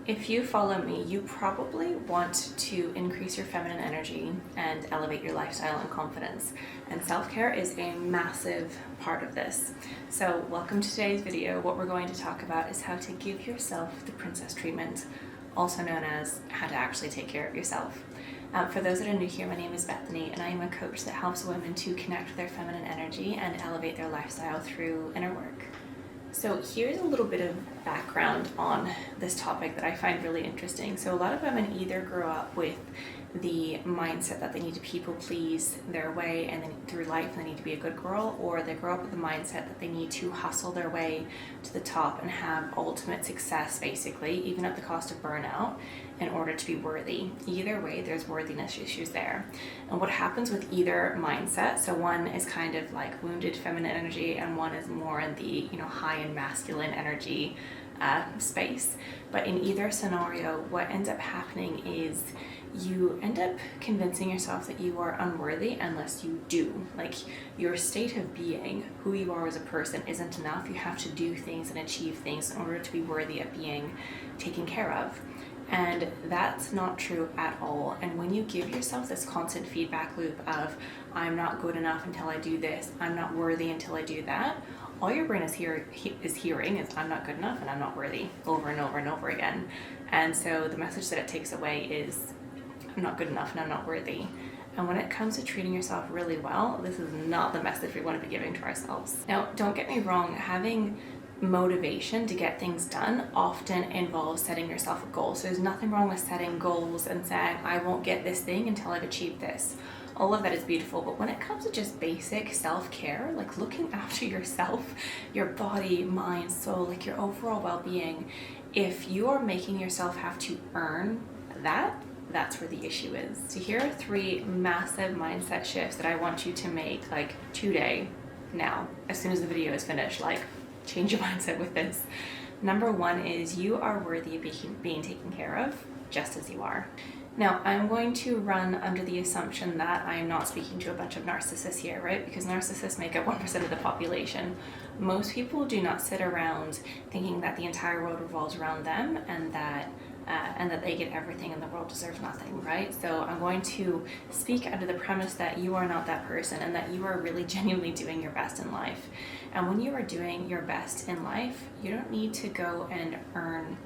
If you follow me, you probably want to increase your feminine energy and elevate your lifestyle and confidence. And self-care is a massive part of this. So welcome to today's video. What we're going to talk about is how to give yourself the princess treatment, also known as how to actually take care of yourself. For those that are new here, my name is Bethany, and I am a coach that helps women to connect with their feminine energy and elevate their lifestyle through inner work. So here's a little bit of background on this topic that I find really interesting. So a lot of women either grow up with the mindset that they need to people please their way and then through life and they need to be a good girl, or they grow up with the mindset that they need to hustle their way to the top and have ultimate success, basically, even at the cost of burnout, in order to be worthy. Either way, there's worthiness issues there. And what happens with either mindset, so one is kind of like wounded feminine energy and one is more in the high and masculine energy space. But in either scenario, what ends up happening is you end up convincing yourself that you are unworthy unless you do. Like, your state of being, who you are as a person, isn't enough. You have to do things and achieve things in order to be worthy of being taken care of. And that's not true at all. And when you give yourself this constant feedback loop of, I'm not good enough until I do this, I'm not worthy until I do that, all your brain is hearing is I'm not good enough and I'm not worthy, over and over and over again. And so the message that it takes away is I'm not good enough and I'm not worthy. And when it comes to treating yourself really well, this is not the message we want to be giving to ourselves. Now, don't get me wrong, having motivation to get things done often involves setting yourself a goal. So there's nothing wrong with setting goals and saying, I won't get this thing until I've achieved this. All of that is beautiful, but when it comes to just basic self-care, like looking after yourself, your body, mind, soul, like your overall well-being, if you are making yourself have to earn that, that's where the issue is. So here are 3 massive mindset shifts that I want you to make, like today, now, as soon as the video is finished, like change your mindset with this. Number 1 is you are worthy of being taken care of just as you are. Now, I'm going to run under the assumption that I am not speaking to a bunch of narcissists here, right? Because narcissists make up 1% of the population. Most people do not sit around thinking that the entire world revolves around them and that they get everything and the world deserves nothing, right? So I'm going to speak under the premise that you are not that person and that you are really genuinely doing your best in life. And when you are doing your best in life, you don't need to go and earn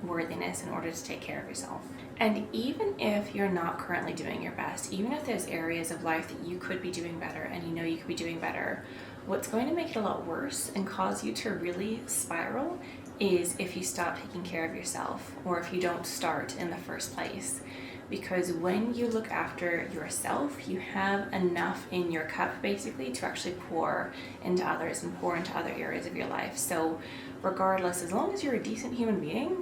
worthiness in order to take care of yourself. And even if you're not currently doing your best, even if there's areas of life that you could be doing better and you know you could be doing better, what's going to make it a lot worse and cause you to really spiral is if you stop taking care of yourself or if you don't start in the first place. Because when you look after yourself, you have enough in your cup basically to actually pour into others and pour into other areas of your life. So regardless, as long as you're a decent human being,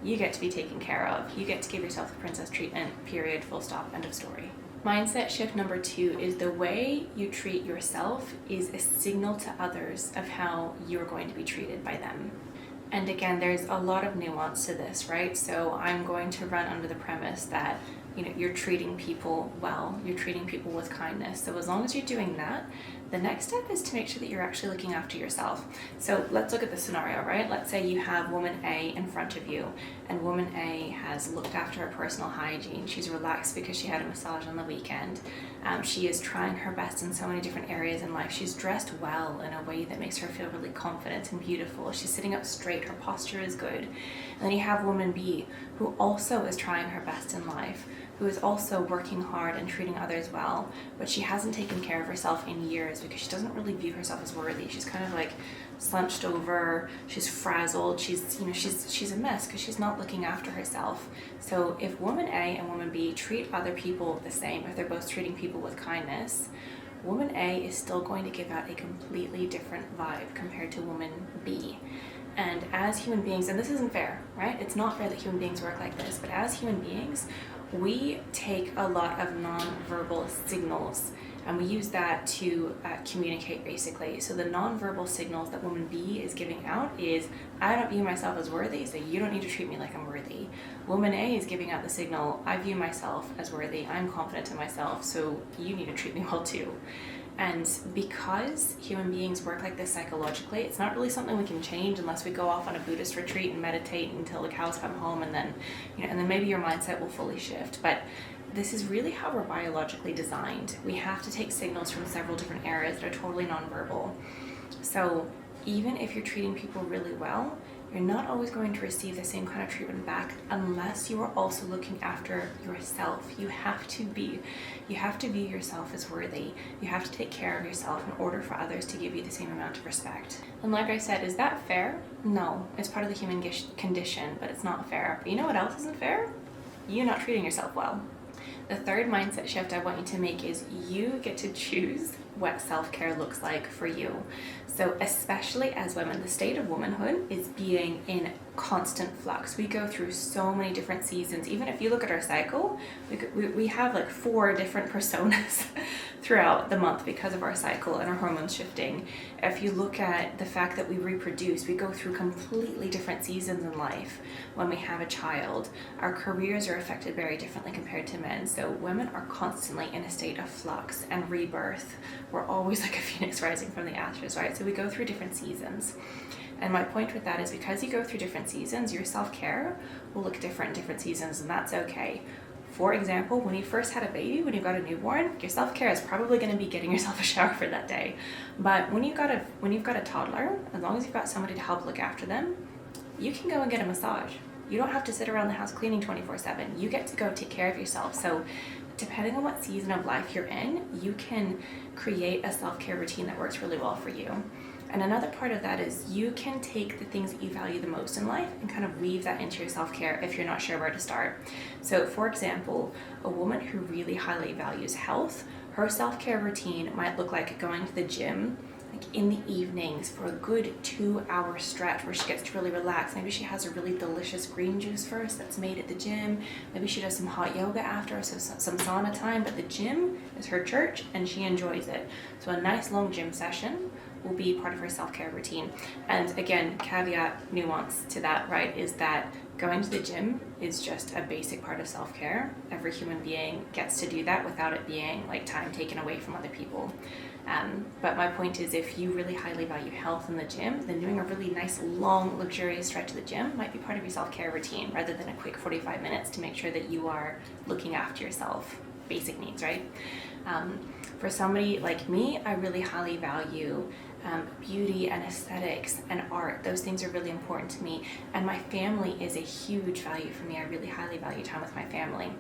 you get to be taken care of. You get to give yourself the princess treatment, period, full stop, end of story. Mindset shift number 2 is the way you treat yourself is a signal to others of how you're going to be treated by them. And again, there's a lot of nuance to this, right? So I'm going to run under the premise that you're treating people well, you're treating people with kindness. So as long as you're doing that, the next step is to make sure that you're actually looking after yourself. So let's look at the scenario, right? Let's say you have woman A in front of you, and woman A has looked after her personal hygiene. She's relaxed because she had a massage on the weekend. She is trying her best in so many different areas in life. She's dressed well in a way that makes her feel really confident and beautiful. She's sitting up straight, her posture is good. And then you have woman B, who also is trying her best in life, who is also working hard and treating others well, but she hasn't taken care of herself in years because she doesn't really view herself as worthy. She's kind of like slunched over, she's frazzled, she's a mess because she's not looking after herself. So if woman A and woman B treat other people the same, if they're both treating people with kindness, woman A is still going to give out a completely different vibe compared to woman B. And as human beings, and this isn't fair, right? It's not fair that human beings work like this, but as human beings, we take a lot of non-verbal signals and we use that to communicate basically. So the non-verbal signals that woman B is giving out is, I don't view myself as worthy, so you don't need to treat me like I'm worthy. Woman A is giving out the signal, I view myself as worthy, I'm confident in myself, so you need to treat me well too. And because human beings work like this psychologically, it's not really something we can change unless we go off on a Buddhist retreat and meditate until the cows come home, and then, and then maybe your mindset will fully shift. But this is really how we're biologically designed. We have to take signals from several different areas that are totally nonverbal. So even if you're treating people really well, you're not always going to receive the same kind of treatment back unless you are also looking after yourself. You have to view yourself as worthy. You have to take care of yourself in order for others to give you the same amount of respect. And like I said, is that fair? No, it's part of the human condition, but it's not fair. But you know what else isn't fair? You not treating yourself well. The third mindset shift I want you to make is you get to choose what self-care looks like for you. So especially as women, the state of womanhood is being in constant flux. We go through so many different seasons. Even if you look at our cycle, we have like 4 different personas throughout the month because of our cycle and our hormones shifting. If you look at the fact that we reproduce, we go through completely different seasons in life. When we have a child, our careers are affected very differently compared to men. So women are constantly in a state of flux and rebirth. We're always like a phoenix rising from the ashes, right? So we go through different seasons. And my point with that is because you go through different seasons, your self-care will look different in different seasons, and that's okay. For example, when you first had a baby, when you got a newborn, your self-care is probably going to be getting yourself a shower for that day. But when you've got a toddler, as long as you've got somebody to help look after them, you can go and get a massage. You don't have to sit around the house cleaning 24/7. You get to go take care of yourself. So depending on what season of life you're in, you can create a self-care routine that works really well for you. And another part of that is you can take the things that you value the most in life and kind of weave that into your self-care if you're not sure where to start. So for example, a woman who really highly values health, her self-care routine might look like going to the gym like in the evenings for a good 2-hour stretch where she gets to really relax. Maybe she has a really delicious green juice first that's made at the gym. Maybe she does some hot yoga after, so some sauna time, but the gym is her church and she enjoys it. So a nice long gym session will be part of her self-care routine. And again, caveat, nuance to that, right, is that going to the gym is just a basic part of self-care. Every human being gets to do that without it being like time taken away from other people. But my point is, if you really highly value health in the gym, then doing a really nice, long, luxurious stretch to the gym might be part of your self-care routine rather than a quick 45 minutes to make sure that you are looking after yourself. Basic needs, right? For somebody like me, I really highly value beauty and aesthetics and art. Those things are really important to me. And my family is a huge value for me. I really highly value time with my family.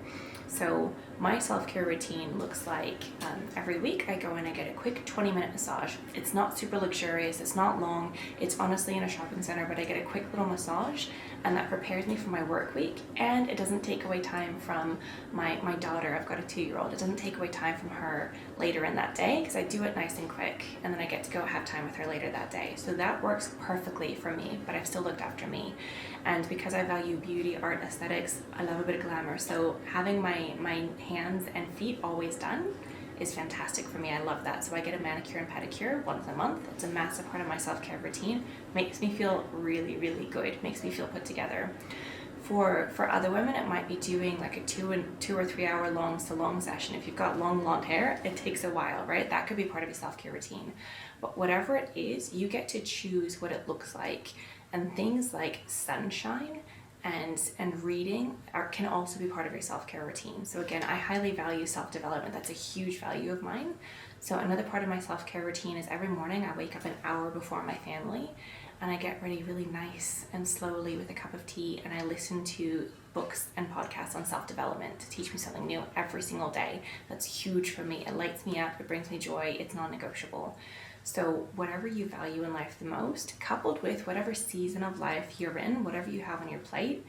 So my self-care routine looks like every week I go in and get a quick 20-minute massage. It's not super luxurious, it's not long, it's honestly in a shopping center, but I get a quick little massage and that prepares me for my work week, and it doesn't take away time from my daughter. I've got a 2-year-old. It doesn't take away time from her later in that day because I do it nice and quick, and then I get to go have time with her later that day. So that works perfectly for me, but I've still looked after me. And because I value beauty, art, aesthetics, I love a bit of glamour. So having my hands and feet always done is fantastic for me. I love that. So I get a manicure and pedicure once a month. It's a massive part of my self-care routine. Makes me feel really, really good. Makes me feel put together. For other women, it might be doing like a 2 or 3 hour long salon session. If you've got long blonde hair, it takes a while, right? That could be part of your self-care routine. But whatever it is, you get to choose what it looks like. And things like sunshine and reading can also be part of your self-care routine. So again, I highly value self-development. That's a huge value of mine. So another part of my self-care routine is every morning I wake up an hour before my family and I get ready really nice and slowly with a cup of tea, and I listen to books and podcasts on self-development to teach me something new every single day. That's huge for me. It lights me up, it brings me joy, it's non-negotiable. So whatever you value in life the most, coupled with whatever season of life you're in, whatever you have on your plate,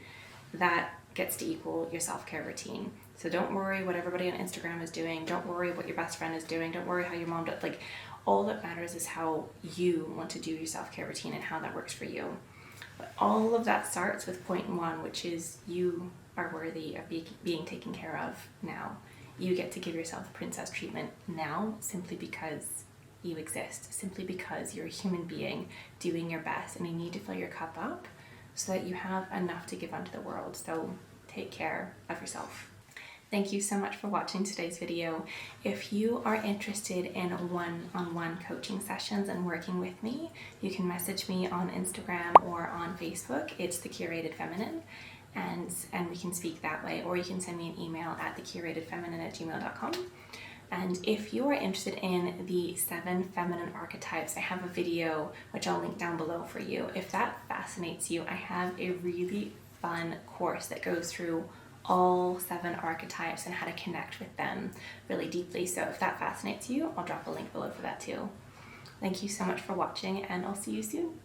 that gets to equal your self-care routine. So don't worry what everybody on Instagram is doing. Don't worry what your best friend is doing. Don't worry how your mom does. Like, all that matters is how you want to do your self-care routine and how that works for you. But all of that starts with point 1, which is you are worthy of being taken care of now. You get to give yourself princess treatment now simply because you exist, simply because you're a human being doing your best, and you need to fill your cup up so that you have enough to give unto the world. So take care of yourself. Thank you so much for watching today's video. If you are interested in one-on-one coaching sessions and working with me, you can message me on Instagram or on Facebook. It's The Curated Feminine, and we can speak that way, or you can send me an email at thecuratedfeminine@gmail.com. And if you are interested in the 7 feminine archetypes, I have a video which I'll link down below for you. If that fascinates you, I have a really fun course that goes through all 7 archetypes and how to connect with them really deeply. So if that fascinates you, I'll drop a link below for that too. Thank you so much for watching, and I'll see you soon.